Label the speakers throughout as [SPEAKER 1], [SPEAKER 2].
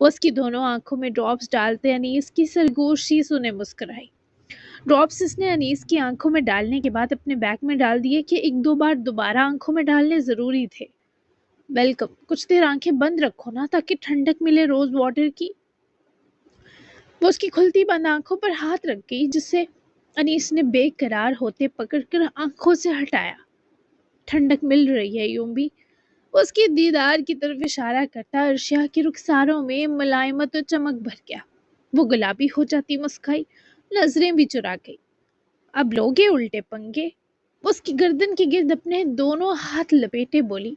[SPEAKER 1] وہ اس کی دونوں آنکھوں میں ڈراپس ڈالتے انیس کی سرگوشی سنے مسکرائی۔ ڈراپس اس نے انیس کی آنکھوں میں ڈالنے کے بعد اپنے بیگ میں ڈال دیے کہ ایک دو بار دوبارہ آنکھوں میں ڈالنے ضروری تھے۔ ویلکم، کچھ دیر آنکھیں بند رکھو نا تاکہ ٹھنڈک ملے روز واٹر کی۔ وہ اس کی کھلتی بند آنکھوں پر ہاتھ رکھ گئی جسے انیس نے بے قرار ہوتے پکڑ کر آنکھوں سے ہٹایا۔ ٹھنڈک مل رہی ہے یوں بھی، اس کی دیدار کی طرف اشارہ کرتا ارشیا کے رخساروں میں ملائمت و چمک بھر گیا۔ وہ گلابی ہو جاتی مسکرائی، نظریں بھی چرا گئی۔ اب لوگے الٹے پنگے؟ وہ اس کی گردن کے گرد اپنے دونوں ہاتھ لپیٹے بولی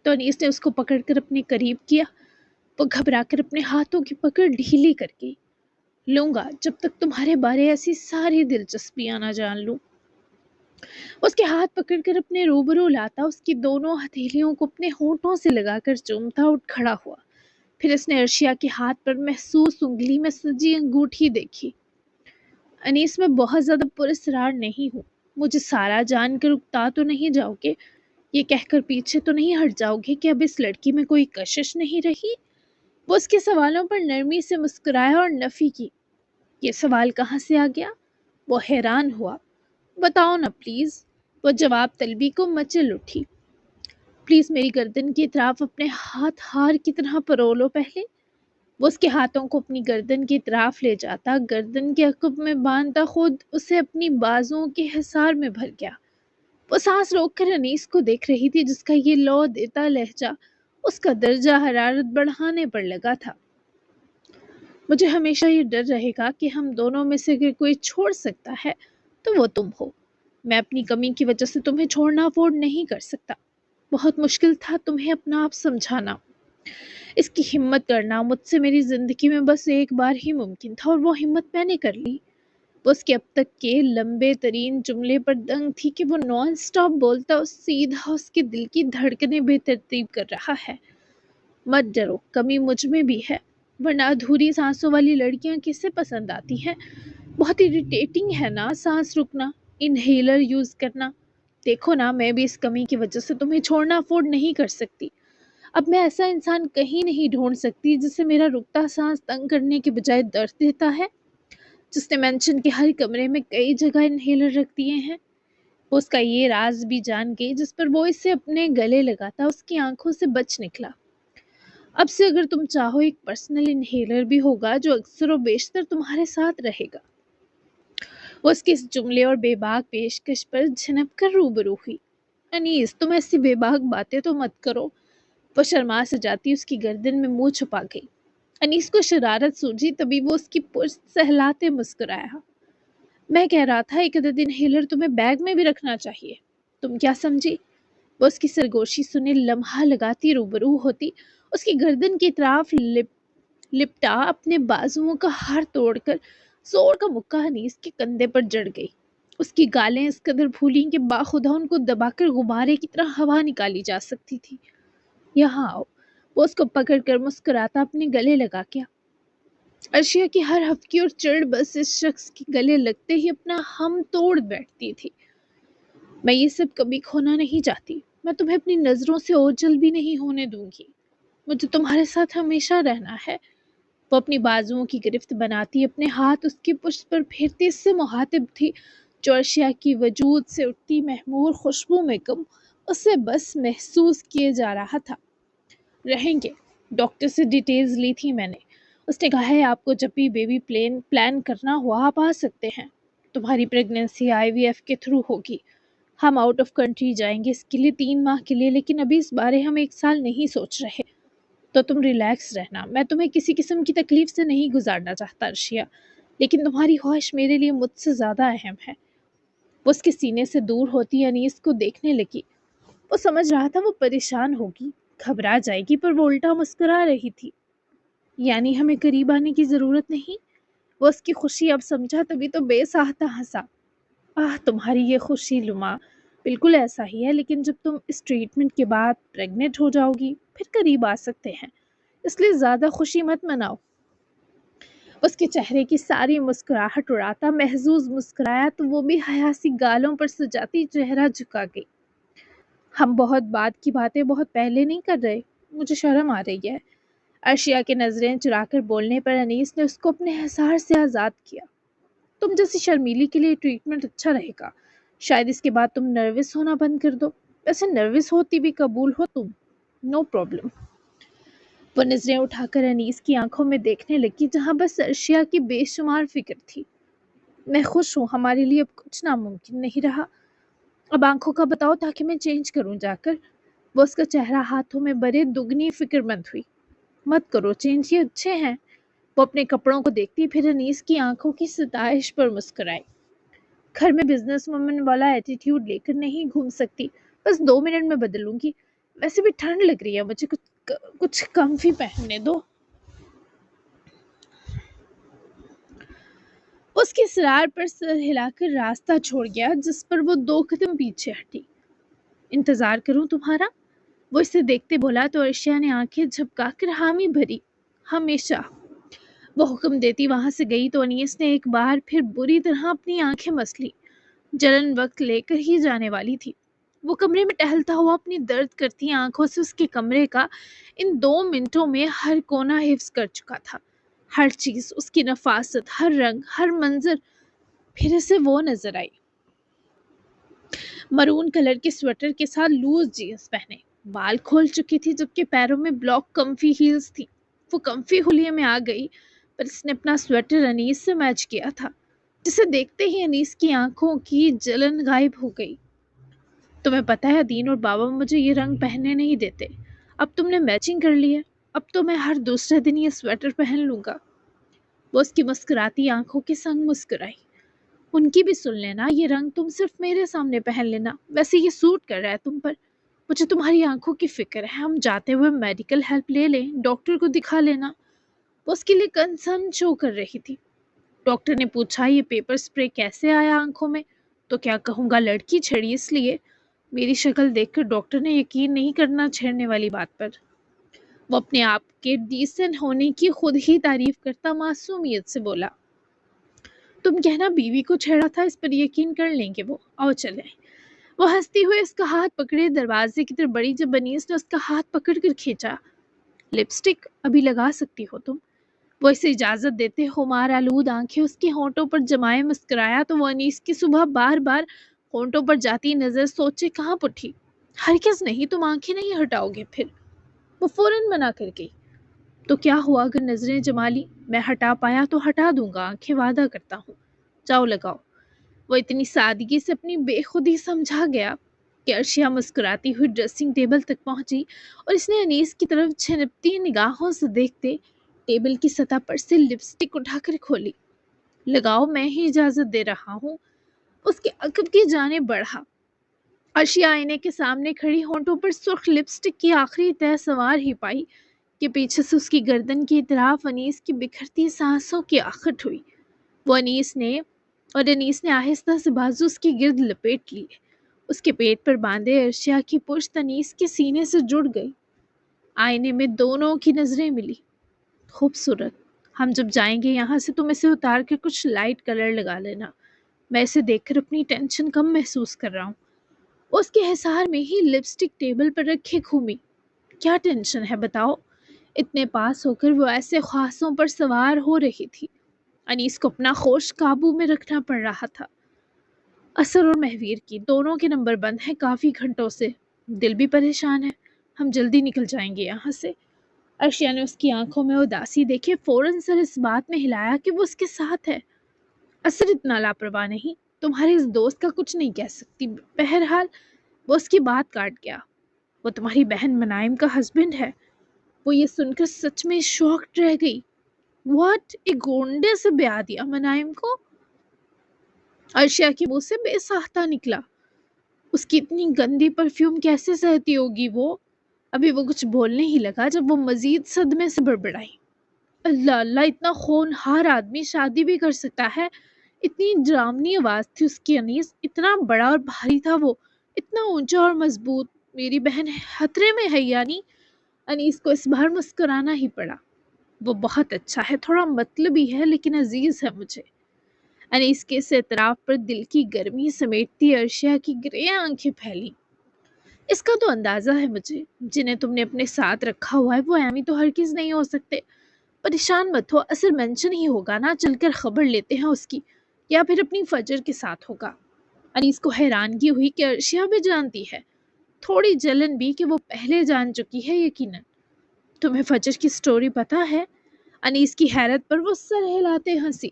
[SPEAKER 1] تو انیس نے اس کو پکڑ کر اپنے قریب کیا۔ وہ گھبرا کر اپنے ہاتھوں کی پکڑ ڈھیلی کر گئی۔ لوں گا جب تک تمہارے بارے ایسی ساری دلچسپیاں نہ جان لوں۔ اس کے ہاتھ پکڑ کر اپنے روبرو لاتا اس کی دونوں ہتھیلیوں کو اپنے ہونٹوں سے لگا کر چومتا اٹھ کھڑا ہوا۔ پھر اس نے ارشیا کے ہاتھ پر محسوس انگلی میں سجی انگوٹھی دیکھی۔ انیس، میں بہت زیادہ پراسرار نہیں ہوں، مجھے سارا جان کر اکتا تو نہیں جاؤ گے؟ یہ کہہ کر پیچھے تو نہیں ہٹ جاؤ گے کہ اب اس لڑکی میں کوئی کشش نہیں رہی؟ وہ اس کے سوالوں پر نرمی سے مسکرایا اور نفی کی۔ یہ سوال کہاں سے آ گیا؟ وہ حیران ہوا۔ بتاؤ نا پلیز۔ وہ جواب طلبی کو مچل اٹھی۔ پلیز میری گردن کی اطراف اپنے ہاتھ ہار کی طرح پرولو پہلے۔ وہ اس کے ہاتھوں کو اپنی گردن کی اطراف لے جاتا، گردن کے عقب میں باندھتا خود اسے اپنی بازوؤں کے حصار میں بھر گیا۔ وہ سانس روک کر انیس کو دیکھ رہی تھی جس کا یہ لو دیتا لہجہ اس کا درجہ حرارت بڑھانے پر لگا تھا۔ مجھے ہمیشہ یہ ڈر رہے گا کہ ہم دونوں میں سے اگر کوئی چھوڑ سکتا ہے تو وہ تم ہو۔ میں اپنی کمی کی وجہ سے تمہیں چھوڑنا افورڈ نہیں کر سکتا۔ بہت مشکل تھا تمہیں اپنا آپ سمجھانا۔ اس کی ہمت کرنا مجھ سے میری زندگی میں بس ایک بار ہی ممکن تھا اور وہ ہمت میں نے کر لی۔ وہ اس کے اب تک کے لمبے ترین جملے پر دنگ تھی کہ وہ نان سٹاپ بولتا اور سیدھا اس کے دل کی دھڑکنیں بے ترتیب کر رہا ہے۔ مت ڈرو، کمی مجھ میں بھی ہے، ورنہ ادھوری سانسوں والی لڑکیاں کسے پسند آتی ہیں؟ بہت اریٹیٹنگ ہے نا سانس رکنا، انہیلر یوز کرنا۔ دیکھو نا، میں بھی اس کمی کی وجہ سے تمہیں چھوڑنا افورڈ نہیں کر سکتی۔ اب میں ایسا انسان کہیں نہیں ڈھونڈ سکتی جسے میرا رکتا سانس تنگ کرنے کے بجائے درد دیتا ہے، جس نے مینشن کے ہر کمرے میں کئی جگہ انہیلر رکھ دیے ہیں۔ وہ اس کا یہ راز بھی جان گئی جس پر وہ اسے اپنے گلے لگاتا اس کی آنکھوں سے بچ نکلا۔ اب سے اگر تم چاہو ایک پرسنل انہیلر بھی ہوگا جو اکثر و بیشتر تمہارے ساتھ رہے گا۔ وہ اس کے اس جملے اور بے باک پیشکش پر جھنپ کر روبرو ہوئی۔ انیس، تم ایسی بے باک باتیں تو مت کرو۔ وہ شرما سے جاتی اس کی گردن میں منہ چھپا گئی۔ انیس کو شرارت سوجی، تبھی وہ اس کی پشت سہلاتے مسکرایا۔ میں کہہ رہا تھا ایک عدد انہیلر تمہیں بیگ میں بھی رکھنا چاہیے۔ تم کیا سمجھی؟ وہ اس کی سرگوشی سنے لمحہ لگاتی روبرو ہوتی، اس کی گردن کی طرف لپٹا اپنے بازوؤں کا ہار توڑ کر زور کا مکہ انیس کے کندھے پر جڑ گئی۔ اس کی گالیں اس قدر پھولیں کہ باخدا ان کو دبا کر غبارے کی طرح ہوا نکالی جا سکتی تھی۔ یہاں آؤ، وہ اس کو پکڑ کر مسکراتا اپنے گلے لگا گیا۔ ارشیا کی ہر ہفکی اور چڑ بس اس شخص کے گلے لگتے ہی اپنا ہم توڑ بیٹھتی تھی۔ میں یہ سب کبھی کھونا نہیں چاہتی، میں تمہیں اپنی نظروں سے اوجھل بھی نہیں ہونے دوں گی، مجھے تمہارے ساتھ ہمیشہ رہنا ہے۔ وہ اپنی بازوؤں کی گرفت بناتی اپنے ہاتھ اس کی پشت پر پھیرتی اس سے مخاطب تھی جو ارشیا کی وجود سے اٹھتی محمور خوشبو میں کم اسے بس محسوس کیے جا رہا تھا۔ رہیں گے، ڈاکٹر سے ڈیٹیلز لی تھی میں نے، اس نے کہا ہے آپ کو جب بھی بیبی پلان کرنا ہوا آپ آ سکتے ہیں۔ تمہاری پریگننسی IVF کے تھرو ہوگی۔ ہم آؤٹ آف کنٹری جائیں گے اس کے لیے 3 ماہ کے لیے، لیکن ابھی اس بارے ہم 1 سال نہیں سوچ رہے۔ تو تم ریلیکس رہنا، میں تمہیں کسی قسم کی تکلیف سے نہیں گزارنا چاہتا ارشیا، لیکن تمہاری خواہش میرے لیے مجھ سے زیادہ اہم ہے۔ وہ اس کے سینے سے دور ہوتی انیس کو دیکھنے لگی۔ وہ سمجھ رہا تھا وہ پریشان ہوگی، گھبرا جائے گی، پر وہ الٹا مسکرا رہی تھی۔ یعنی ہمیں قریب آنے کی ضرورت نہیں؟ وہ اس کی خوشی اب سمجھا، تبھی تو بے ساختہ ہنسا۔ تمہاری یہ خوشی لما بالکل ایسا ہی ہے، لیکن جب تم اس ٹریٹمنٹ کے بعد پریگننٹ ہو جاؤ گی پھر قریب آ سکتے ہیں، اس لیے زیادہ خوشی مت مناؤ۔ اس کے چہرے کی ساری مسکراہٹ اڑاتا محظوظ مسکرایا تو وہ بھی حیا سی گالوں پر سجاتی چہرہ جھکا گئی۔ ہم بہت بعد کی باتیں بہت پہلے نہیں کر رہے، مجھے شرم آ رہی ہے۔ ارشیا کی نظریں چرا کر بولنے پر انیس نے اس کو اپنے حصار سے آزاد کیا۔ تم جیسی شرمیلی کے لیے ٹریٹمنٹ اچھا رہے گا، شاید اس کے بعد تم نروس ہونا بند کر دو۔ ویسے نروس ہوتی بھی قبول ہو تم، نو پرابلم۔ وہ نظریں اٹھا کر انیس کی آنکھوں میں دیکھنے لگی جہاں بس ارشیا کی بے شمار فکر تھی۔ میں خوش ہوں، ہمارے لیے اب کچھ ناممکن نہیں رہا۔ اب آنکھوں کا بتاؤ تاکہ میں چینج کروں جا کر۔ وہ اس کا چہرہ ہاتھوں میں بڑے دگنی فکر مند ہوئی۔ مت کرو چینج، یہ اچھے ہیں۔ وہ اپنے کپڑوں کو دیکھتی پھر انیس کی آنکھوں کی ستائش پر مسکرائی۔ گھر میں بزنس وومن والا ایٹیٹیوڈ لے کر نہیں گھوم سکتی، بس 2 منٹ میں بدلوں گی۔ ویسے بھی ٹھنڈ لگ رہی ہے، مجھے کچھ کمفی پہننے دو۔ اس کی سرار پر سر ہلا کر راستہ چھوڑ گیا جس پر وہ 2 قدم پیچھے ہٹی۔ انتظار کروں تمہارا؟ وہ اسے دیکھتے بولا تو ارشیا نے آنکھیں جھپکا کر حامی بھری۔ ہمیشہ۔ وہ حکم دیتی وہاں سے گئی تو انیس نے ایک بار پھر بری طرح اپنی آنکھیں مس لی۔ جلن وقت لے کر ہی جانے والی تھی۔ وہ کمرے میں ٹہلتا ہوا اپنی درد کرتی آنکھوں سے اس کے کمرے کا ان 2 منٹوں میں ہر کونا حفظ کر چکا تھا۔ ہر چیز، اس کی نفاست، ہر رنگ، ہر منظر۔ پھر اسے وہ نظر آئی، مرون کلر کے سویٹر کے ساتھ لوز جینز پہنے، بال کھول چکی تھی جبکہ پیروں میں بلاک کمفی ہیلز تھی۔ وہ کمفی حلیے میں آ گئی پر اس نے اپنا سویٹر انیس سے میچ کیا تھا، جسے دیکھتے ہی انیس کی آنکھوں کی جلن غائب ہو گئی۔ تمہیں پتہ ہے دین اور بابا مجھے یہ رنگ پہننے نہیں دیتے، اب تم نے میچنگ کر لی ہے، اب تو میں ہر دوسرے دن یہ سویٹر پہن لوں گا۔ وہ اس کی مسکراتی آنکھوں کے سنگ مسکرائی۔ ان کی بھی سن لینا، یہ رنگ تم صرف میرے سامنے پہن لینا، ویسے یہ سوٹ کر رہا ہے تم پر۔ مجھے تمہاری آنکھوں کی فکر ہے، ہم جاتے ہوئے میڈیکل ہیلپ لے لیں، ڈاکٹر کو دکھا لینا۔ وہ اس کے لیے کنسرن شو کر رہی تھی۔ ڈاکٹر نے پوچھا یہ پیپر سپرے کیسے آیا آنکھوں میں؟ تو کیا کہوں گا، لڑکی چھڑی اس لیے۔ میری شکل دیکھ کر ڈاکٹر نے یقین نہیں کرنا چھیڑنے والی بات پر۔ وہ اپنے آپ کے ڈیسنٹ ہونے کی خود ہی تعریف کرتا معصومیت سے بولا، تم کہنا بیوی کو چھیڑا تھا، اس پر یقین کر لیں گے وہ، آؤ چلیں۔ وہ ہنستی ہوئے اس کا ہاتھ پکڑے دروازے کی طرف بڑھی جب انیس نے اس کا ہاتھ پکڑ کر کھینچا۔ لپسٹک ابھی لگا سکتی ہو تم۔ وہ اسے اجازت دیتے خمار آلود آنکھیں اس کے ہونٹوں پر جمائے مسکرایا تو وہ انیس کی صبح بار بار ہونٹوں پر جاتی نظر سوچے کہاں پٹھی۔ ہرگز نہیں، تم آنکھیں نہیں ہٹاؤ گے پھر۔ وہ فوراً منع کر گئی۔ تو کیا ہوا اگر نظریں جما لی؟ میں ہٹا پایا تو ہٹا دوں گا، آنکھیں وعدہ کرتا ہوں۔ جاؤ لگاؤ۔ وہ اتنی سادگی سے اپنی بے خودی سمجھا گیا کہ ارشیا مسکراتی ہوئی ڈریسنگ ٹیبل تک پہنچی اور اس نے انیس کی طرف چھنپتی نگاہوں سے دیکھتے ٹیبل کی سطح پر سے لپسٹک اٹھا کر کھولی۔ لگاؤ، میں ہی اجازت دے رہا ہوں۔ اس کے عقب کی جانب بڑھا۔ ارشیا آئینے کے سامنے کھڑی ہونٹوں پر سرخ لپسٹک کی آخری تہہ سنوار ہی پائی کہ پیچھے سے اس کی گردن کی اطراف انیس کی بکھرتی سانسوں کی آہٹ ہوئی۔ وہ انیس نے آہستہ سے بازو اس کی گرد لپیٹ لیے۔ اس کے پیٹ پر باندھے ارشیا کی پشت انیس کے سینے سے جڑ گئی۔ آئینے میں دونوں کی نظریں ملی۔ خوبصورت۔ ہم جب جائیں گے یہاں سے تم اسے اتار کر کچھ لائٹ کلر لگا لینا، میں اسے دیکھ کر اپنی ٹینشن کم محسوس کر رہا ہوں۔ اس کے حصار میں ہی لپسٹک ٹیبل پر رکھے گھومی۔ کیا ٹینشن ہے بتاؤ؟ اتنے پاس ہو کر وہ ایسے خواصوں پر سوار ہو رہی تھی۔ انیس کو اپنا ہوش قابو میں رکھنا پڑ رہا تھا۔ اثر اور مہویر کی دونوں کے نمبر بند ہیں کافی گھنٹوں سے، دل بھی پریشان ہے، ہم جلدی نکل جائیں گے یہاں سے۔ ارشیا نے اس کی آنکھوں میں اداسی دیکھے فوراً سر اس بات میں ہلایا کہ وہ اس کے ساتھ ہے۔ اثر اتنا لاپرواہ نہیں، تمہارے اس دوست کا کچھ نہیں کہہ سکتی۔ بہرحال وہ اس کی بات کاٹ گیا، وہ تمہاری بہن منائم کا ہسبینڈ ہے۔ وہ یہ سن کر سچ میں شاکڈ رہ گئی۔ واٹ؟ ایک گونڈے سے بیاہ دیا منائم کو؟ ارشیا کے منہ سے بے ساختہ نکلا۔ اس کی اتنی گندی پرفیوم کیسے سہتی ہوگی وہ؟ ابھی وہ کچھ بولنے ہی لگا جب وہ مزید صدمے سے بڑبڑائی۔ اللہ اللہ، اتنا ہونہار آدمی شادی بھی کر سکتا ہے؟ اتنی ڈرامنی آواز تھی اس کی انیس، اتنا بڑا اور بھاری تھا وہ، اتنا اونچا اور مضبوط۔ میری بہن خطرے میں ہے یعنی؟ انیس کو اس بار مسکرانا ہی پڑا۔ وہ بہت اچھا ہے، تھوڑا مطلبی ہے لیکن عزیز ہے مجھے۔ انیس کے اس اعتراف پر دل کی گرمی سمیٹتی ارشیا کی گرے آنکھیں پھیلی۔ اس کا تو اندازہ ہے مجھے، جنہیں تم نے اپنے ساتھ رکھا ہوا ہے وہ ایمی تو ہرگز نہیں ہو سکتے۔ پریشان مت ہو، اصل مینشن ہی ہوگا نا، چل کر خبر لیتے ہیں اس کی، یا پھر اپنی فجر کے ساتھ ہوگا۔ انیس کو حیرانگی ہوئی کہ ارشیا بھی جانتی ہے، تھوڑی جلن بھی کہ وہ پہلے جان چکی ہے یقیناً۔ تمہیں فجر کی سٹوری پتا ہے؟ انیس کی حیرت پر وہ سر ہلاتے ہنسی۔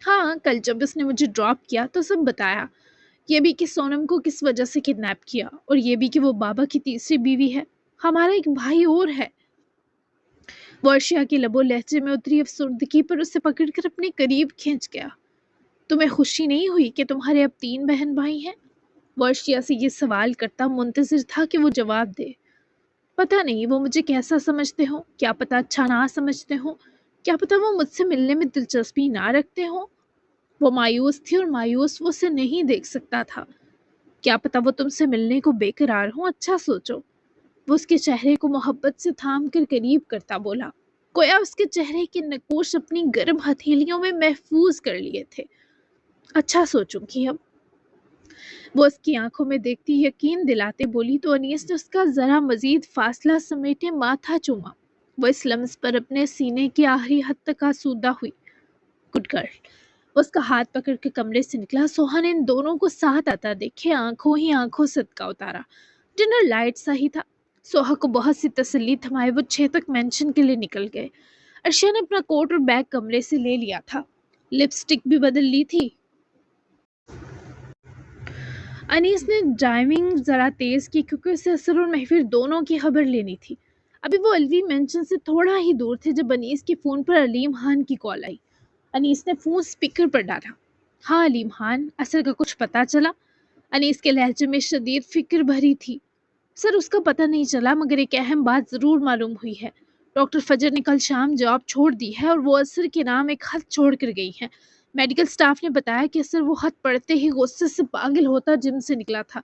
[SPEAKER 1] ہاں، کل جب اس نے مجھے ڈراپ کیا تو سب بتایا، یہ بھی کہ سونم کو کس وجہ سے کڈنیپ کیا، اور یہ بھی کہ وہ بابا کی تیسری بیوی ہے، ہمارا ایک بھائی اور ہے۔ وہ ارشیا کے لب و لہجے میں اتری افسردگی پر اسے پکڑ کر اپنے قریب کھینچ گیا۔ تمہیں خوشی نہیں ہوئی کہ تمہارے اب 3 بہن بھائی ہیں؟ وہ ارشیا سے یہ سوال کرتا منتظر تھا کہ وہ جواب دے۔ پتہ نہیں وہ مجھے کیسا سمجھتے ہوں، کیا پتہ اچھا نہ سمجھتے ہوں، کیا پتہ وہ مجھ سے ملنے میں دلچسپی نہ رکھتے ہوں۔ وہ مایوس تھی اور مایوس وہ اسے نہیں دیکھ سکتا تھا۔ کیا پتہ وہ تم سے ملنے کو بے قرار ہوں، اچھا سوچو۔ وہ اس کے چہرے کو محبت سے تھام کر قریب کرتا بولا، گویا اس کے چہرے کے نقوش اپنی گرم ہتھیلیوں میں محفوظ کر لیے تھے۔ اچھا سوچوں گی اب۔ وہ اس کی آنکھوں میں دیکھتی یقین دلاتے بولی تو انیس نے اس کا ذرا مزید فاصلہ سمیٹے ماتھا چوما۔ وہ اس لمس پر اپنے سینے کی آخری حد تک آسودہ ہوئی۔ Good girl. اس کا ہاتھ پکڑ کے کمرے سے نکلا۔ سوہا نے ان دونوں کو ساتھ آتا دیکھے آنکھوں ہی آنکھوں صدقہ اتارا۔ ڈنر لائٹ سا ہی تھا۔ سوہا کو بہت سی تسلی تھمائے وہ 6 تک مینشن کے لیے نکل گئے۔ ارشیا نے اپنا کوٹ اور بیگ کمرے سے لے لیا تھا، لپسٹک بھی بدل لی تھی۔ انیس نے ڈرائیونگ ذرا تیز کی کیونکہ اسے اثر اور محفر دونوں کی خبر لینی تھی۔ ابھی وہ الوی مینشن سے تھوڑا ہی دور تھے جب انیس کے فون پر علیم خان کی کال آئی۔ انیس نے فون سپیکر پر ڈالا۔ ہاں علیم خان، اثر کا کچھ پتا چلا؟ انیس کے لہجے میں شدید فکر بھری تھی۔ سر اس کا پتہ نہیں چلا، مگر ایک اہم بات ضرور معلوم ہوئی ہے۔ ڈاکٹر فجر نے کل شام جاب چھوڑ دی ہے اور وہ اثر کے نام ایک خط چھوڑ کر گئی ہے۔ میڈیکل سٹاف نے بتایا کہ اثر وہ خط پڑھتے ہی غصے سے پاگل ہوتا جم سے نکلا تھا۔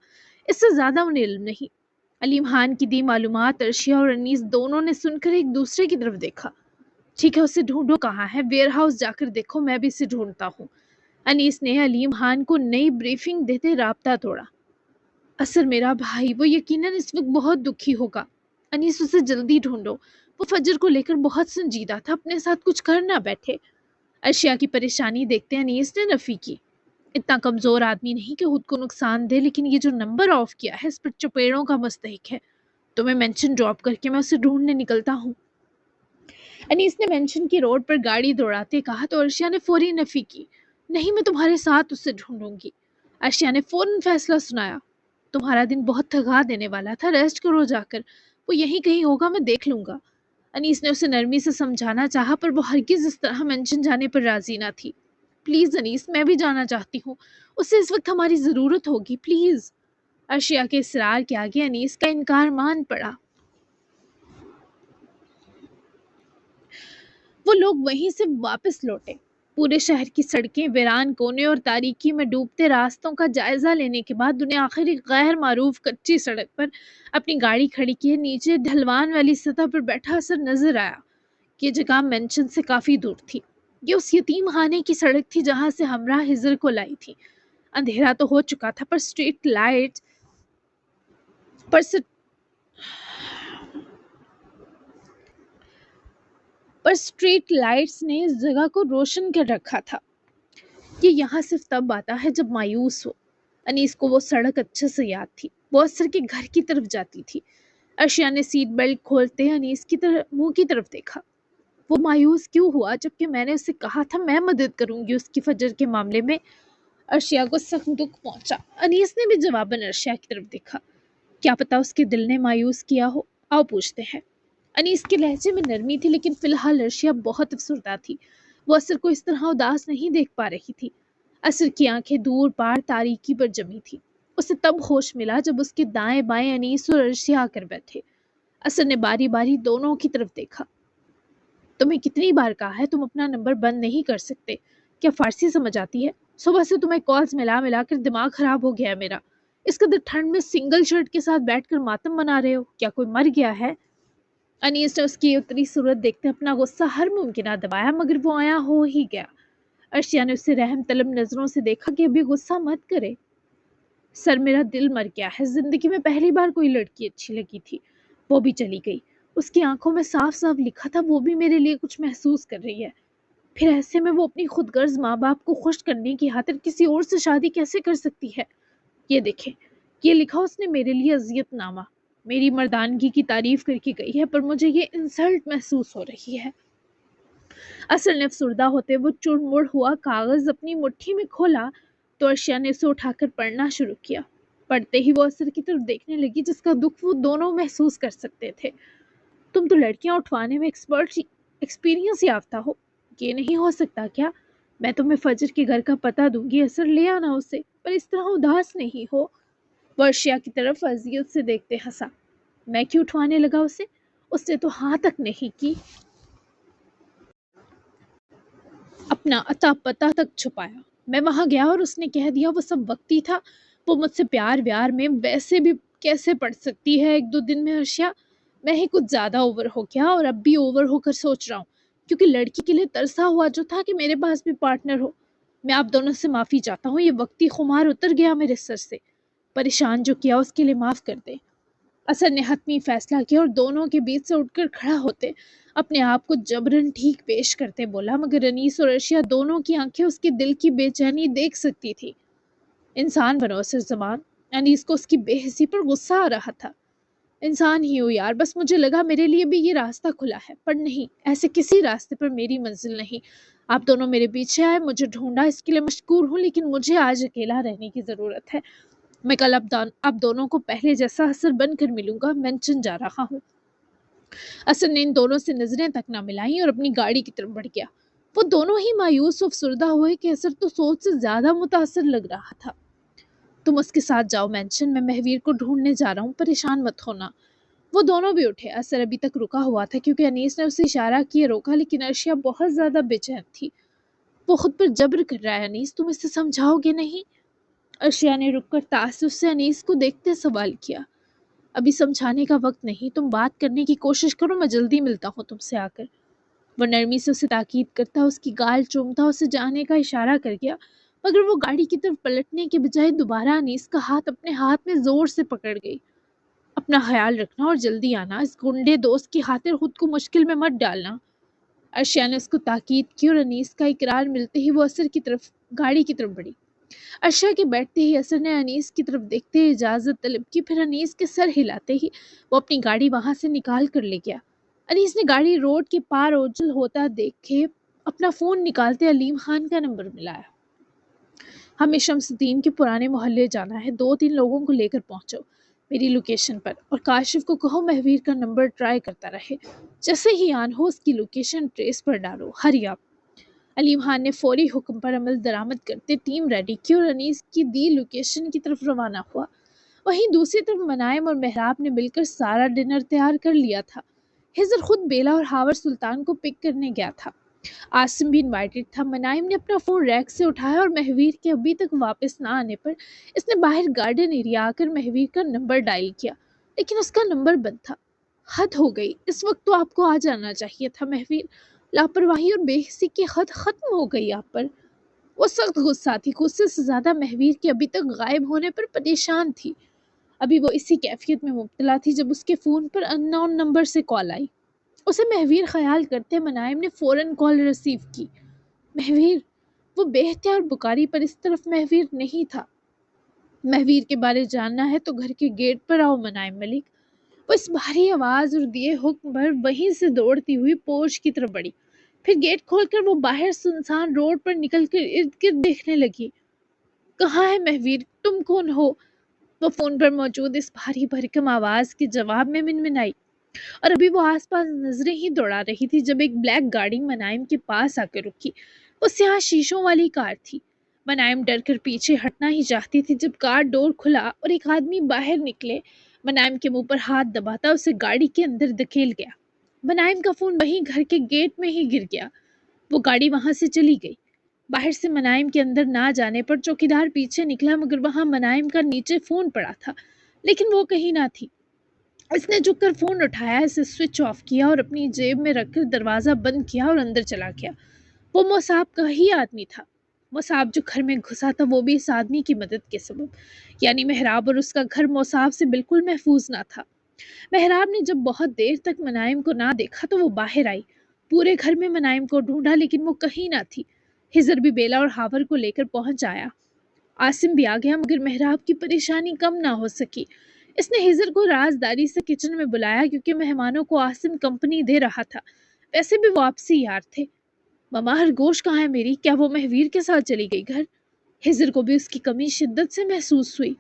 [SPEAKER 1] اس سے زیادہ انہیں علم نہیں۔ علیم خان کی دی معلومات ارشیا اور انیس دونوں نے سن کر ایک دوسرے کی طرف دیکھا۔ ٹھیک ہے، اسے ڈھونڈو، کہاں ہے؟ ویئر ہاؤس جا کر دیکھو، میں بھی اسے ڈھونڈتا ہوں۔ انیس نے علیم خان کو نئی بریفنگ دیتے رابطہ توڑا۔ اثر میرا بھائی، وہ یقیناً اس وقت بہت دکھی ہوگا۔ انیس اسے جلدی ڈھونڈو، وہ فجر کو لے کر بہت سنجیدہ تھا، اپنے ساتھ کچھ کر نہ بیٹھے۔ ارشیا کی پریشانی دیکھتے انیس نے نفی کی۔ اتنا کمزور آدمی نہیں کہ خود کو نقصان دے، لیکن یہ جو نمبر آف کیا ہے اس پر چپیڑوں کا مستحق ہے۔ تمہیں مینشن ڈراپ کر کے میں اسے ڈھونڈنے نکلتا ہوں۔ انیس نے مینشن کی روڈ پر گاڑی دوڑاتے کہا تو ارشیا نے فوری نفی کی۔ نہیں، میں تمہارے ساتھ اسے ڈھونڈوں گی۔ ارشیا نے فوراً فیصلہ سنایا۔ تمہارا دن بہت تھکا دینے والا تھا، ریسٹ کرو جا کر، وہ یہیں کہیں ہوگا، میں دیکھ لوں گا۔ انیس نے اسے نرمی سے سمجھانا چاہا پر وہ ہرگز اس طرح مینشن جانے پر راضی نہ تھی۔ پلیز انیس، میں بھی جانا چاہتی ہوں، اسے اس وقت ہماری ضرورت ہوگی، پلیز۔ ارشیا کے اصرار کے آگے انیس کا انکار مان پڑا۔ وہ لوگ وہیں سے واپس لوٹے۔ پورے شہر کی سڑکیں، ویران کونے اور تاریکی میں ڈوبتے راستوں کا جائزہ لینے کے بعد انہیں آخر ایک غیر معروف کچی سڑک پر اپنی گاڑی کھڑی کیے نیچے ڈھلوان والی سطح پر بیٹھا اثر نظر آیا۔ یہ جگہ مینشن سے کافی دور تھی۔ یہ اس یتیم خانے کی سڑک تھی جہاں سے ہمراہ ہجر کو لائی تھی۔ اندھیرا تو ہو چکا تھا پر اسٹریٹ لائٹس نے اس جگہ کو روشن کر رکھا تھا۔ یہ یہاں صرف تب آتا ہے جب مایوس ہو۔ انیس کو وہ سڑک اچھے سے یاد تھی، وہ اثر کے گھر کی طرف جاتی تھی۔ ارشیا نے سیٹ بیلٹ کھولتے انیس کی منہ کی طرف دیکھا۔ وہ مایوس کیوں ہوا جبکہ میں نے اسے کہا تھا میں مدد کروں گی اس کی فجر کے معاملے میں؟ ارشیا کو سخت دکھ پہنچا۔ انیس نے بھی جواباً ارشیا کی طرف دیکھا۔ کیا پتا اس کے دل نے مایوس کیا ہو، آؤ پوچھتے ہیں۔ انیس کے لہجے میں نرمی تھی لیکن فی الحال ارشیا بہت افسردہ تھی۔ وہ اثر کو اس طرح اداس نہیں دیکھ پا رہی تھی۔ اثر کی آنکھیں دور پار تاریکی پر جمی تھی۔ اسے تب ہوش ملا جب اس کے دائیں بائیں انیس اور ارشیا آ کر بیٹھے۔ اثر نے باری باری دونوں کی طرف دیکھا۔ تمہیں کتنی بار کہا ہے تم اپنا نمبر بند نہیں کر سکتے؟ کیا فارسی سمجھ آتی ہے؟ صبح سے تمہیں کالز ملا ملا کر دماغ خراب ہو گیا ہے میرا۔ اس قدر ٹھنڈ میں سنگل شرٹ کے ساتھ بیٹھ کر ماتم منا رہے ہو، کیا کوئی مر گیا ہے؟ انیس نے اس کی اتری صورت دیکھتے اپنا غصہ ہر ممکنہ دبایا مگر وہ آیا ہو ہی گیا۔ ارشیا نے اسے رحم طلب نظروں سے دیکھا کہ ابھی غصہ مت کرے۔ سر میرا دل مر گیا ہے، زندگی میں پہلی بار کوئی لڑکی اچھی لگی تھی، وہ بھی چلی گئی۔ اس کی آنکھوں میں صاف صاف لکھا تھا وہ بھی میرے لیے کچھ محسوس کر رہی ہے، پھر ایسے میں وہ اپنی خود غرض ماں باپ کو خوش کرنے کی خاطر کسی اور سے شادی کیسے کر سکتی ہے؟ یہ دیکھیں، یہ لکھا اس نے میرے لیے اذیت نامہ، میری مردانگی کی تعریف کر کے گئی ہے، پر مجھے یہ انسلٹ محسوس ہو رہی ہے۔ اصل نے افسردہ ہوتے وہ چڑ مڑ ہوا کاغذ اپنی مٹھی میں کھولا تو ارشیا نے اسے اٹھا کر پڑھنا شروع کیا۔ پڑھتے ہی وہ اثر کی طرف دیکھنے لگی جس کا دکھ وہ دونوں محسوس کر سکتے تھے۔ تم تو لڑکیاں اٹھوانے میں ایکسپیرینس یافتہ ہو، یہ نہیں ہو سکتا کیا؟ میں تمہیں فجر کے گھر کا پتہ دوں گی، اثر لے آنا اسے، پر اس طرح اداس نہیں ہو۔ وہ ارشیا کی طرف اذیت سے دیکھتے ہنسا۔ میں کیوں اٹھوانے لگا اسے؟ اس نے تو ہاں تک نہیں کی، اپنا اتا پتہ تک چھپایا۔ میں وہاں گیا اور اس نے کہہ دیا وہ سب وقتی تھا، وہ مجھ سے پیار ویار میں ویسے بھی کیسے پڑ سکتی ہے ایک دو دن میں ارشیا؟ میں ہی کچھ زیادہ اوور ہو گیا اور اب بھی اوور ہو کر سوچ رہا ہوں، کیونکہ لڑکی کے لیے ترسا ہوا جو تھا کہ میرے پاس بھی پارٹنر ہو۔ میں آپ دونوں سے معافی چاہتا ہوں، یہ وقتی خمار اتر گیا میرے سر سے، پریشان جو کیا اس کے لیے معاف کر دیں۔ اثر نے حتمی فیصلہ کیا اور دونوں کے بیچ سے اٹھ کر کھڑا ہوتے اپنے آپ کو جبرن ٹھیک پیش کرتے بولا، مگر انیس اور ارشیا دونوں کی آنکھیں اس کے دل کی بے چینی دیکھ سکتی تھی۔ انسان بنو اثر زمان۔ انیس کو اس کی بے حسی پر غصہ آ رہا تھا۔ انسان ہی ہو یار، بس مجھے لگا میرے لیے بھی یہ راستہ کھلا ہے، پر نہیں، ایسے کسی راستے پر میری منزل نہیں۔ آپ دونوں میرے پیچھے آئے، مجھے ڈھونڈا، اس کے لیے مشکور ہوں، لیکن مجھے آج اکیلا رہنے کی ضرورت ہے۔ میں کل آپ دونوں کو پہلے جیسا اثر بن کر ملوں گا، مینشن جا رہا ہوں۔ اثر نے ان دونوں سے نظریں تک نہ ملائیں اور اپنی گاڑی کی طرف بڑھ گیا۔ وہ دونوں ہی مایوس و افسردہ ہوئے کہ اثر تو سوچ سے زیادہ متاثر لگ رہا تھا۔ تم اس کے ساتھ جاؤ مینشن، میں مہویر کو ڈھونڈنے جا رہا ہوں، پریشان مت ہونا۔ وہ دونوں بھی اٹھے۔ اثر ابھی تک رکا ہوا تھا کیونکہ انیس نے اسے اشارہ کیے روکا، لیکن ارشیا بہت زیادہ بے چین تھی۔ وہ خود پر جبر کر رہا ہے انیس، تم اسے سمجھاؤ گے نہیں؟ ارشیا نے رک کر تعصب سے انیس کو دیکھتے سوال کیا۔ ابھی سمجھانے کا وقت نہیں، تم بات کرنے کی کوشش کرو، میں جلدی ملتا ہوں تم سے آ کر۔ وہ نرمی سے اسے تاکید کرتا، اس کی گال چومتا، اسے جانے کا اشارہ کر گیا، مگر وہ گاڑی کی طرف پلٹنے کے بجائے دوبارہ انیس کا ہاتھ اپنے ہاتھ میں زور سے پکڑ گئی۔ اپنا خیال رکھنا اور جلدی آنا، اس گنڈے دوست کی خاطر خود کو مشکل میں مت ڈالنا۔ ارشیا نے اس کو تاکید کی اور انیس کا اقرار ملتے ہی وہ اثر کی طرف گاڑی کی طرف بڑھی۔ ارشیا کے بیٹھتے ہی اثر نے انیس کی طرف دیکھتے ہی اجازت طلب کی، پھر انیس کے سر ہلاتے ہی وہ اپنی گاڑی وہاں سے نکال کر لے گیا۔ انیس نے گاڑی روڈ کے پار اوجل ہوتا دیکھے اپنا فون نکالتے علیم خان کا نمبر ملایا۔ ہمیں شمس الدین کے پرانے محلے جانا ہے، 2-3 لوگوں کو لے کر پہنچو میری لوکیشن پر، اور کاشف کو کہو مہویر کا نمبر ٹرائی کرتا رہے، جیسے ہی آن ہو اس کی لوکیشن ٹریس پر ڈالو، ہری آپ۔ علیم خان نے فوری حکم پر عمل درآمد کرتے ٹیم ریڈی کی اور انیس کی دی لوکیشن کی طرف روانہ ہوا۔ وہیں دوسری طرف منائم اور محراب نے مل کر سارا ڈنر تیار کر لیا تھا۔ ہزر خود بیلا اور ہاور سلطان کو پک کرنے گیا تھا۔ عاصم بھی انوائٹڈ تھا۔ منائم نے اپنا فون ریک سے اٹھایا اور مہویر کے ابھی تک واپس نہ آنے پر اس نے باہر گارڈن ایریا آ کر مہویر کا نمبر ڈائل کیا، لیکن اس کا نمبر بند تھا۔ حد ہو گئی، اس وقت تو آپ کو آ جانا چاہیے تھا مہویر، لاپرواہی اور بے حسی کی حد ختم ہو گئی آپ پر۔ وہ سخت غصہ تھی، غصے سے زیادہ مہویر کے ابھی تک غائب ہونے پر پریشان تھی۔ ابھی وہ اسی کیفیت میں مبتلا تھی جب اس کے فون پر ان نون نمبر سے کال آئی۔ اسے مہویر خیال کرتے منائم نے فوراً کال ریسیو کی۔ مہویر! وہ بے اختیار بکاری پر اس طرف مہویر نہیں تھا۔ مہویر کے بارے جاننا ہے تو گھر کے گیٹ پر آؤ منائم ملک۔ وہ اس بھاری آواز اور دیے حکم پر وہیں سے دوڑتی ہوئی پورچ کی طرف بڑھی، پھر گیٹ کھول کر وہ باہر سنسان روڈ پر نکل کر ارد گرد دیکھنے لگی۔ کہاں ہے مہویر؟ تم کون ہو؟ وہ فون پر موجود اس بھاری بھرکم آواز کے جواب میں منمنائی، اور ابھی وہ آس پاس نظریں ہی دوڑا رہی تھی جب ایک بلیک گاڑی منائم کے پاس آ کر رکی۔ وہ سیاہ شیشوں والی کار تھی۔ منائم ڈر کر پیچھے ہٹنا ہی چاہتی تھی جب کار ڈور کھلا اور ایک آدمی باہر نکلے، منائم کے منہ پر ہاتھ دباتا اسے گاڑی کے اندر دھکیل گیا۔ منائم کا فون وہیں گھر کے گیٹ میں ہی گر گیا۔ وہ گاڑی وہاں سے چلی گئی۔ باہر سے منائم کے اندر نہ جانے پر چوکیدار پیچھے نکلا، مگر وہاں منائم کا نیچے فون پڑا تھا، لیکن وہ کہیں نہ تھی۔ اس نے جھک کر فون اٹھایا، اسے سوئچ آف کیا اور اپنی جیب میں رکھ کر دروازہ بند کیا اور اندر چلا گیا۔ وہ مصعب کا ہی آدمی تھا۔ مصعب جو گھر میں گھسا تھا وہ بھی اس آدمی کی مدد کے سبب، یعنی مہراب اور اس کا گھر مصعب سے بالکل محفوظ نہ تھا۔ مہراب نے جب بہت دیر تک منائم کو نہ دیکھا تو وہ باہر آئی، پورے گھر میں منائم کو ڈھونڈا لیکن وہ کہیں نہ تھی۔ ہزر بھی بیلا اور ہاور کو لے کر پہنچ آیا، عاصم بھی آ گیا، مگر مہراب کی پریشانی کم نہ ہو سکی۔ اس نے ہزر کو رازداری سے کچن میں بلایا کیونکہ مہمانوں کو عاصم کمپنی دے رہا تھا، ویسے بھی وہ آپسی یار تھے۔ مما خرگوش کہاں ہے میری؟ کیا وہ مہویر کے ساتھ چلی گئی گھر؟ ہزر کو بھی اس کی کمی شدت سے محسوس ہوئی۔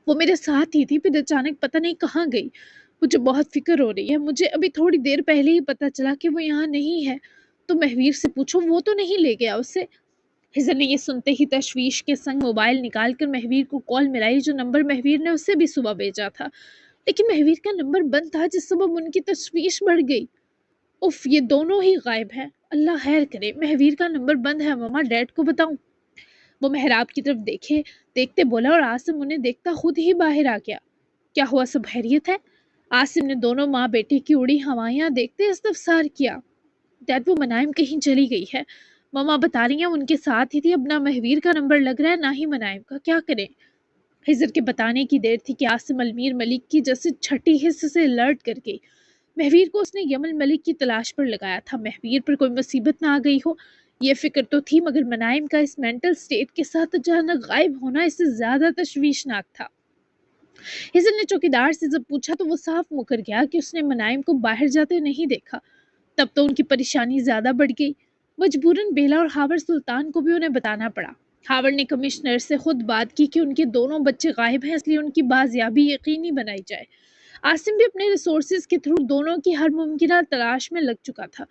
[SPEAKER 1] وہ میرے ساتھ ہی تھی، پھر اچانک پتہ نہیں کہاں گئی۔ مجھے بہت فکر ہو رہی ہے، مجھے ابھی تھوڑی دیر پہلے ہی پتہ چلا کہ وہ یہاں نہیں ہے۔ تو مہویر سے پوچھو، وہ تو نہیں لے گیا اسے؟ ہزر نے یہ سنتے ہی تشویش کے سنگ موبائل نکال کر مہویر کو کال ملائی، جو نمبر مہویر نے اسے بھی صبح بھیجا تھا، لیکن مہویر کا نمبر بند تھا، جس سبب ان کی تشویش بڑھ گئی۔ اف، یہ دونوں ہی غائب ہیں، اللہ خیر کرے۔ مہویر کا نمبر بند ہے، مما ڈیڈ کو بتاؤں؟ وہ محراب کی طرف دیکھتے بولا اور عاصم انہیں دیکھتا خود ہی باہر آ گیا۔ کیا ہوا، سب خیریت ہے؟ عاصم نے دونوں ماں بیٹے کی اڑی ہوائیاں دیکھتے استفسار کیا۔ ڈیڈ، وہ منائم کہیں چلی گئی ہے، مما بتا رہی ہیں ان کے ساتھ ہی تھی، اب نہ مہویر کا نمبر لگ رہا ہے نہ ہی منائم کا، کیا کریں؟ ہزر کے بتانے کی دیر تھی کہ عاصم المیر ملک کی جیسے چھٹی حص سے الرٹ کر گئی۔ مہویر کو اس نے یمن ملک کی تلاش پر لگایا تھا، مہویر پر کوئی مصیبت نہ آ گئی ہو یہ فکر تو تھی، مگر منائم کا اس مینٹل سٹیٹ کے ساتھ اچانک غائب ہونا اس سے زیادہ تشویشناک تھا۔ ہزر نے چوکیدار سے جب پوچھا تو وہ صاف مکر گیا کہ اس نے منائم کو باہر جاتے نہیں دیکھا۔ تب تو ان کی پریشانی زیادہ بڑھ گئی، مجبوراً بیلا اور ہاور سلطان کو بھی انہیں بتانا پڑا۔ ہاور نے کمشنر سے خود بات کی کہ ان کے دونوں بچے غائب ہیں، اس لیے ان کی بازیابی یقینی بنائی جائے۔ عاصم بھی اپنے ریسورسز کے تھرو دونوں کی ہر ممکنہ تلاش میں لگ چکا تھا۔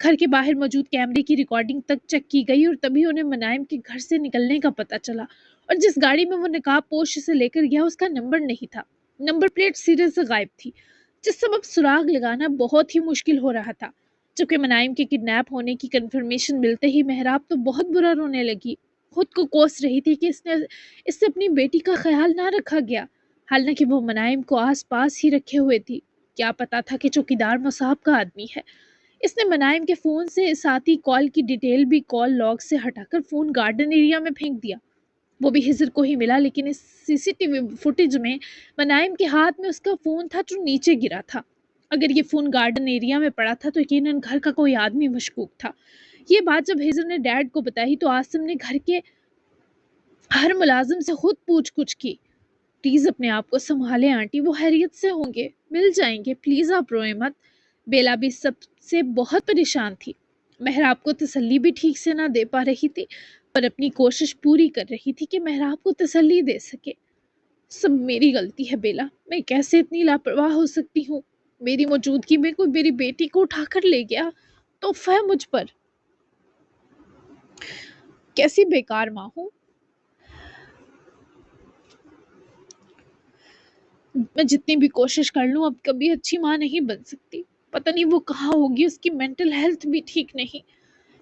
[SPEAKER 1] گھر کے باہر موجود کیمرے کی ریکارڈنگ تک چیک کی گئی اور تبھی انہیں منائم کے گھر سے نکلنے کا پتہ چلا، اور جس گاڑی میں وہ نقاب پوش سے لے کر گیا اس کا نمبر نہیں تھا، نمبر پلیٹ سیرے سے غائب تھی، جس سبب سراغ لگانا بہت ہی مشکل ہو رہا تھا۔ جبکہ منائم کے کڈنیپ ہونے کی کنفرمیشن ملتے ہی مہراب تو بہت برا رونے لگی، خود کو کوس رہی تھی کہ اس سے اپنی بیٹی کا خیال نہ رکھا گیا، حالانکہ وہ منائم کو آس پاس ہی رکھے ہوئے تھی۔ کیا پتا تھا کہ چوکیدار مصعب کا آدمی ہے۔ اس نے منائم کے فون سے ساتھی کال کی ڈیٹیل بھی کال لاگ سے ہٹا کر فون گارڈن ایریا میں پھینک دیا، وہ بھی ہزر کو ہی ملا، لیکن اس سی سی ٹی وی فوٹیج میں منائم کے ہاتھ میں اس کا فون تھا جو نیچے گرا تھا۔ اگر یہ فون گارڈن ایریا میں پڑا تھا تو یقیناً گھر کا کوئی آدمی مشکوک تھا۔ یہ بات جب ہزر نے ڈیڈ کو بتائی تو عاصم نے گھر کے ہر ملازم سے خود پوچھ گچھ کی۔ پلیز اپنے آپ کو سنبھالیں آنٹی، وہ خیریت سے ہوں گے، مل جائیں گے، پلیز آپ روئیں مت۔ بیلا بھی سب سے بہت پریشان تھی، مہراب کو تسلی بھی ٹھیک سے نہ دے پا رہی تھی، پر اپنی کوشش پوری کر رہی تھی کہ مہراب کو تسلی دے سکے۔ سب میری غلطی ہے بیلا، میں کیسے اتنی لاپرواہ ہو سکتی ہوں؟ میری موجودگی میں کوئی میری بیٹی کو اٹھا کر لے گیا، تحفہ ہے مجھ پر، کیسی بیکار ماں ہوں میں، جتنی بھی کوشش کر لوں اب کبھی اچھی ماں نہیں بن سکتی۔ پتہ نہیں وہ کہاں ہوگی، اس کی مینٹل ہیلتھ بھی ٹھیک نہیں۔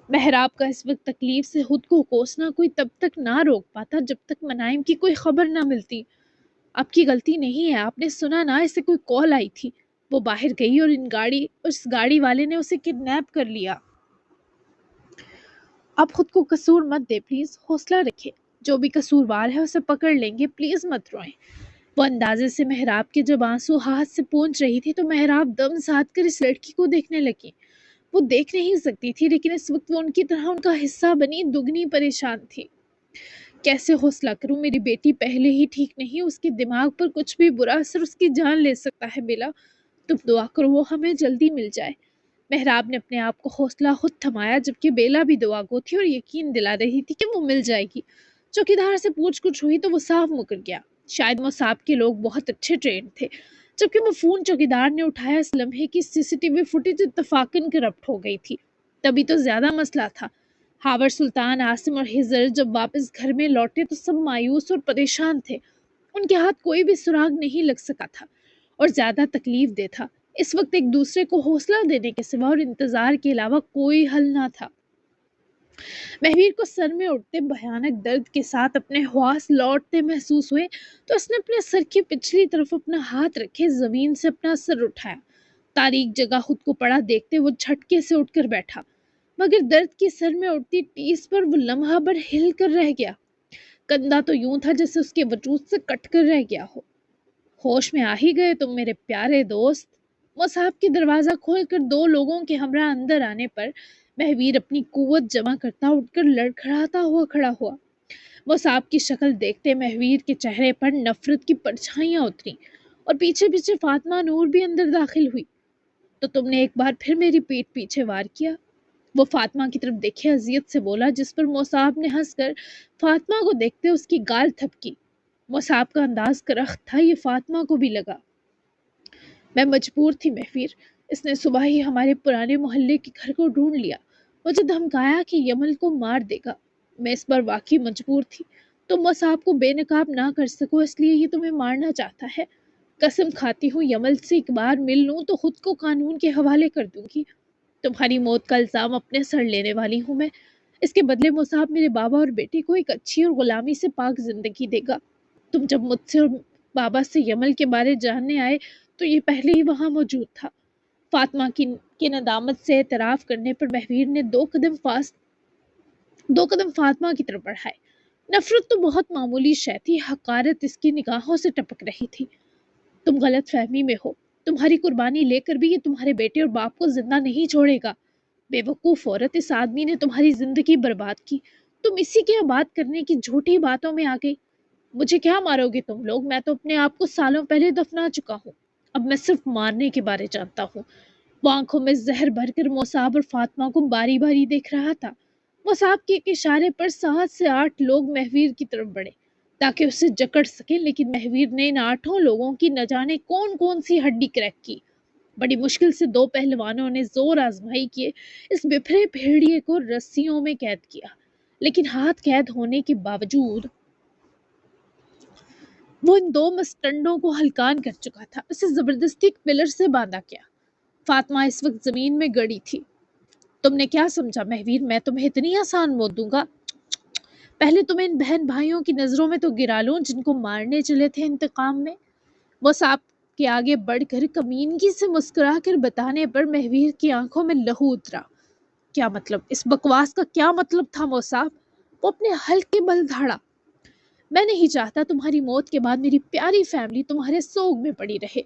[SPEAKER 1] مہراب کا اس وقت تکلیف سے خود کو کوسنا کوئی تب تک نہ روک پاتا جب تک منائم کی کوئی خبر نہ ملتی۔ آپ کی غلطی نہیں ہے، آپ نے سنا نا، اسے کوئی کال آئی تھی، وہ باہر گئی اور اس گاڑی والے نے اسے کڈنیپ کر لیا۔ آپ خود کو قصور مت دے، پلیز حوصلہ رکھے، جو بھی قصوروار ہے اسے پکڑ لیں گے، پلیز مت روئیں۔ وہ اندازے سے مہراب کے جب آنسو ہاتھ سے پہنچ رہی تھی تو مہراب دم ساتھ کر اس لڑکی کو دیکھنے لگی۔ وہ دیکھ نہیں سکتی تھی، لیکن اس وقت وہ ان کی طرح ان کا حصہ بنی دگنی پریشان تھی۔ کیسے حوصلہ کروں، میری بیٹی پہلے ہی ٹھیک نہیں، اس کے دماغ پر کچھ بھی برا اثر اس کی جان لے سکتا ہے بیلا، تم دعا کرو وہ ہمیں جلدی مل جائے۔ مہراب نے اپنے آپ کو حوصلہ خود تھمایا، جبکہ بیلا بھی دعا گو تھی اور یقین دلا رہی تھی کہ وہ مل جائے گی۔ چوکیدار سے پوچھ گچھ ہوئی تو وہ صاف مکر گیا، شاید مصعب کے لوگ بہت اچھے ٹرینڈ تھے۔ جبکہ وہ فون چوکیدار نے اٹھایا اس لمحے کی C C T V footage اتفاقاً کرپٹ ہو گئی تھی، تبھی تو زیادہ مسئلہ تھا۔ ہاور سلطان، عاصم اور ہزر جب واپس گھر میں لوٹے تو سب مایوس اور پریشان تھے، ان کے ہاتھ کوئی بھی سراغ نہیں لگ سکا تھا اور زیادہ تکلیف دہ تھا۔ اس وقت ایک دوسرے کو حوصلہ دینے کے سوا اور انتظار کے علاوہ کوئی حل نہ تھا۔ مہویر کو سر میں اٹھتے بھیانک درد کے ساتھ اپنے حواس لوٹتے محسوس ہوئے تو اس نے اپنے سر کی پچھلی طرف اپنا ہاتھ رکھے زمین سے اپنا سر اٹھایا، تاریک جگہ خود کو پڑا دیکھتے وہ جھٹکے سے اٹھ کر بیٹھا۔ مگر درد کی سر میں اٹھتی ٹیس پر وہ لمحہ بھر ہل کر رہ گیا۔ کندھا تو یوں تھا جیسے اس کے وجود سے کٹ کر رہ گیا ہو۔ ہوش میں آ ہی گئے تم میرے پیارے دوست۔ مصعب کے دروازہ کھول کر دو لوگوں کے ہمراہ اندر آنے پر مہویر اپنی قوت جمع کرتا اٹھ کر لڑکھڑاتا ہوا کھڑا ہوا۔ مصعب کی شکل دیکھتے مہویر کے چہرے پر نفرت کی پرچھائیاں اتری اور پیچھے پیچھے فاطمہ نور بھی اندر داخل ہوئی۔ تو تم نے ایک بار پھر میری پیٹھ پیچھے وار کیا، وہ فاطمہ کی طرف دیکھے اذیت سے بولا، جس پر مصعب نے ہنس کر فاطمہ کو دیکھتے اس کی گال تھپکی۔ مصعب کا انداز کرخت تھا، یہ فاطمہ کو بھی لگا۔ میں مجبور تھی مہویر، اس نے صبح ہی ہمارے پرانے محلے کے گھر کو ڈھونڈ لیا، مجھے دھمکایا کہ یمل کو مار دے گا۔ میں اس پر واقعی مجبور تھی، تم مصعب کو بے نقاب نہ کر سکو اس لیے یہ تمہیں مارنا چاہتا ہے۔ قسم کھاتی ہوں یمل سے ایک بار مل لوں تو خود کو قانون کے حوالے کر دوں گی۔ تمہاری موت کا الزام اپنے سر لینے والی ہوں میں، اس کے بدلے مصعب میرے بابا اور بیٹے کو ایک اچھی اور غلامی سے پاک زندگی دے گا۔ تم جب مجھ سے اور بابا سے یمل کے بارے جاننے آئے تو یہ پہلے ہی وہاں موجود تھا۔ فاطمہ کی ندامت سے اعتراف کرنے پر مہویر نے دو قدم فاطمہ کی طرف بڑھائے۔ نفرت تو بہت معمولی شے تھی، حقارت اس کی نگاہوں سے ٹپک رہی تھی۔ تم غلط فہمی میں ہو، تمہاری قربانی لے کر بھی یہ تمہارے بیٹے اور باپ کو زندہ نہیں چھوڑے گا۔ بے وقوف عورت، اس آدمی نے تمہاری زندگی برباد کی، تم اسی کے آباد کرنے کی جھوٹی باتوں میں آ گئی۔ مجھے کیا مارو گے تم لوگ؟ میں تو اپنے آپ کو سالوں پہلے دفنا چکا ہوں، اب میں صرف مارنے کے بارے جانتا ہوں۔ وہ آنکھوں میں زہر بھر کر مصعب اور فاطمہ کو باری باری دیکھ رہا تھا۔ مصعب کے ایک اشارے پر 7 سے 8 لوگ مہویر کی طرف بڑھے تاکہ اسے جکڑ سکیں، لیکن مہویر نے ان 8 لوگوں کی نہ جانے کون کون سی ہڈی کریک کی۔ بڑی مشکل سے 2 پہلوانوں نے زور آزمائی کے اس بپھرے بھیڑیے کو رسیوں میں قید کیا، لیکن ہاتھ قید ہونے کے باوجود وہ ان 2 مسٹنڈوں کو ہلکان کر چکا تھا، اسے زبردستی ایک پلر سے باندھا کیا۔ فاطمہ اس وقت زمین میں گڑی تھی۔ تم نے کیا سمجھا مہویر، میں تمہیں اتنی آسان موت دوں گا؟ پہلے تمہیں ان بہن بھائیوں کی نظروں میں تو گرا لوں جن کو مارنے چلے تھے انتقام میں۔ مصعب کے آگے بڑھ کر کمینگی سے مسکرا کر بتانے پر مہویر کی آنکھوں میں لہو اترا۔ کیا مطلب؟ اس بکواس کا کیا مطلب تھا مصعب؟ وہ اپنے حلق کے بل دھاڑا۔ میں نہیں چاہتا تمہاری موت کے بعد میری پیاری فیملی تمہارے سوگ میں پڑی رہے۔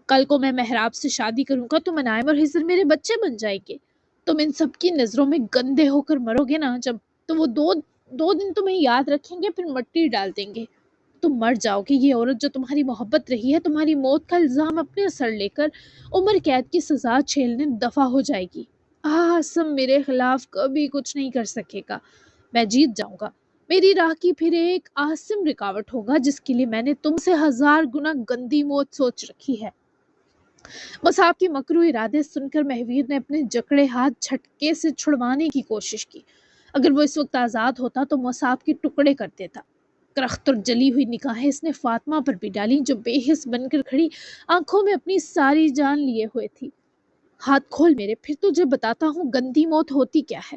[SPEAKER 1] کل کو میں محراب سے شادی کروں گا تو منائم اور حضر میرے بچے بن جائیں گے۔ تم ان سب کی نظروں میں گندے ہو کر مرو گے نا جب، تو وہ دو دن تمہیں یاد رکھیں گے، پھر مٹی ڈال دیں گے۔ تم مر جاؤ گے، یہ عورت جو تمہاری محبت رہی ہے تمہاری موت کا الزام اپنے سر لے کر عمر قید کی سزا جھیلنے دفع ہو جائے گی۔ سب میرے خلاف کبھی کچھ نہیں کر سکے گا، میں جیت جاؤں گا۔ میری راہ کی پھر ایک عاصم رکاوٹ ہوگا جس کے لیے میں نے تم سے 1000 گنا گندی موت سوچ رکھی ہے۔ مصعب کے مکروہ ارادے سن کر مہویر نے اپنے جکڑے ہاتھ جھٹکے سے چھڑوانے کی کوشش کی۔ اگر وہ اس وقت آزاد ہوتا تو مصعب کے ٹکڑے کر دیتا۔ کرخت اور جلی ہوئی نگاہیں اس نے فاطمہ پر بھی ڈالی جو بے حس بن کر کھڑی آنکھوں میں اپنی ساری جان لیے ہوئے تھی۔ ہاتھ کھول میرے، پھر تجھے بتاتا ہوں گندی موت ہوتی کیا ہے۔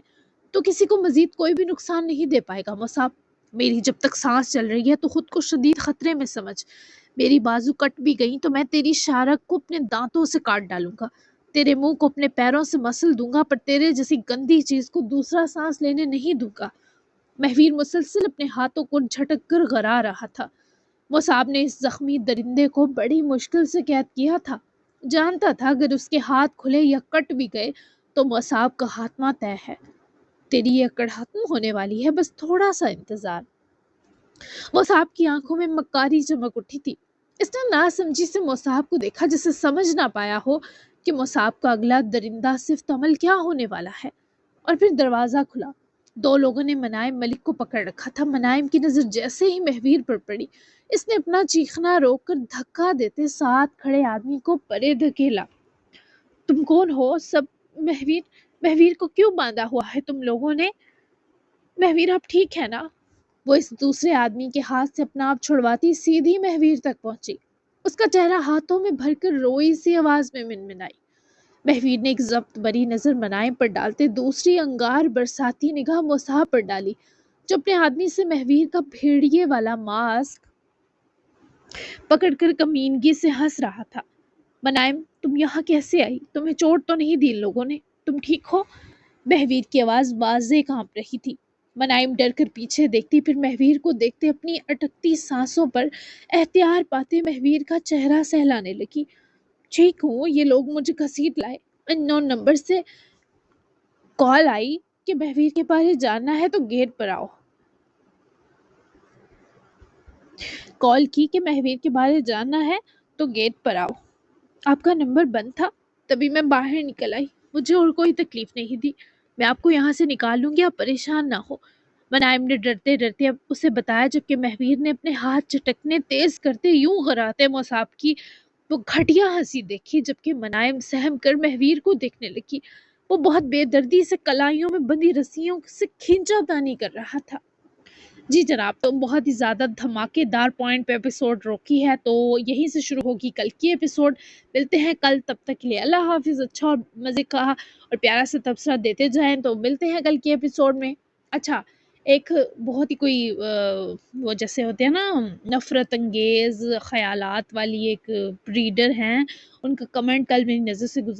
[SPEAKER 1] تو کسی کو مزید کوئی بھی نقصان نہیں دے پائے گا مصعب۔ میری جب تک سانس چل رہی ہے تو خود کو شدید خطرے میں سمجھ۔ میری بازو کٹ بھی گئی تو میں تیری شارک کو اپنے دانتوں سے کاٹ ڈالوں گا، تیرے منہ کو اپنے پیروں سے مسل دوں گا، پر تیرے جیسی گندی چیز کو دوسرا سانس لینے نہیں دوں گا۔ مہویر مسلسل اپنے ہاتھوں کو جھٹک کر غرا رہا تھا۔ مصعب نے اس زخمی درندے کو بڑی مشکل سے قید کیا تھا، جانتا تھا اگر اس کے ہاتھ کھلے یا کٹ بھی گئے تو مصعب کا خاتمہ طے ہے۔ تیری یہ اکڑ ختم ہونے والی ہے، بس تھوڑا سا انتظار۔ مصعب کی آنکھوں میں مکاری چمک اٹھی تھی۔ اس نے ناسمجھی سے مصعب کو دیکھا، جسے سمجھ نہ پایا ہو کہ مصعب کا اگلا درندہ صفت عمل کیا ہونے والا ہے۔ اور پھر دروازہ کھلا۔ 2 لوگوں نے منائم ملک کو پکڑ رکھا تھا۔ منائم کی نظر جیسے ہی مہویر پر پڑی، اس نے اپنا چیخنا روک کر دھکا دیتے ساتھ کھڑے آدمی کو پرے دھکیلا۔ تم کون ہو سب؟ مہویر کو کیوں باندھا ہوا ہے تم لوگوں نے؟ مہویر آپ ٹھیک ہے نا؟ وہ اس دوسرے آدمی کے ہاتھ سے اپنا آپ چھڑواتی سیدھی مہویر تک پہنچی۔ اس کا چہرہ ہاتھوں میں بھر کر روئی سی آواز میں منمنائی۔ مہویر نے ایک ضبط بری نظر منائم پر ڈالتے دوسری انگار برساتی نگاہ مصعب پر ڈالی جو اپنے آدمی سے مہویر کا بھیڑیے والا ماسک پکڑ کر کمینگی سے ہنس رہا تھا۔ منائم، تم یہاں کیسے آئی؟ تمہیں چوٹ تو نہیں دی ان لوگوں نے؟ تم ٹھیک ہو؟ مہویر کی آواز واضح کانپ رہی تھی۔ منائم ڈر کر پیچھے دیکھتی، پھر مہویر کو دیکھتے اپنی اٹکتی سانسوں پر احتیاط پاتے مہویر کا چہرہ سہلانے لگی۔ ٹھیک ہوں، یہ لوگ مجھے گھسیٹ لائے۔ ان نون نمبر سے کال آئی کہ مہویر کے بارے جاننا ہے تو گیٹ پر آؤ۔ کال کی کہ مہویر کے بارے جاننا ہے تو گیٹ پر آؤ۔ آپ کا نمبر بند تھا، تبھی میں باہر نکل آئی۔ مجھے اور کوئی تکلیف نہیں تھی، میں آپ کو یہاں سے نکال لوں گی، آپ پریشان نہ ہو۔ منائم نے ڈرتے ڈرتے اسے بتایا، جبکہ مہویر نے اپنے ہاتھ چٹکنے تیز کرتے یوں غراتے مصعب کی وہ گھٹیا ہنسی دیکھی، جبکہ منائم سہم کر مہویر کو دیکھنے لگی۔ وہ بہت بے دردی سے کلائیوں میں بندھی رسیوں سے کھینچا تانی کر رہا تھا۔ جی جناب، تو بہت ہی زیادہ دھماکے دار پوائنٹ پہ ایپیسوڈ روکی ہے، تو یہیں سے شروع ہوگی کل کی ایپیسوڈ۔ ملتے ہیں کل، تب تک کے لیے اللہ حافظ۔ اچھا اور مزے کا اور پیارا سا تبصرہ دیتے جائیں، تو ملتے ہیں کل کی ایپیسوڈ میں۔ اچھا، ایک بہت ہی کوئی وہ جیسے ہوتے ہیں نا نفرت انگیز خیالات والی ایک ریڈر ہیں، ان کا کمنٹ کل میری نظر سے گزر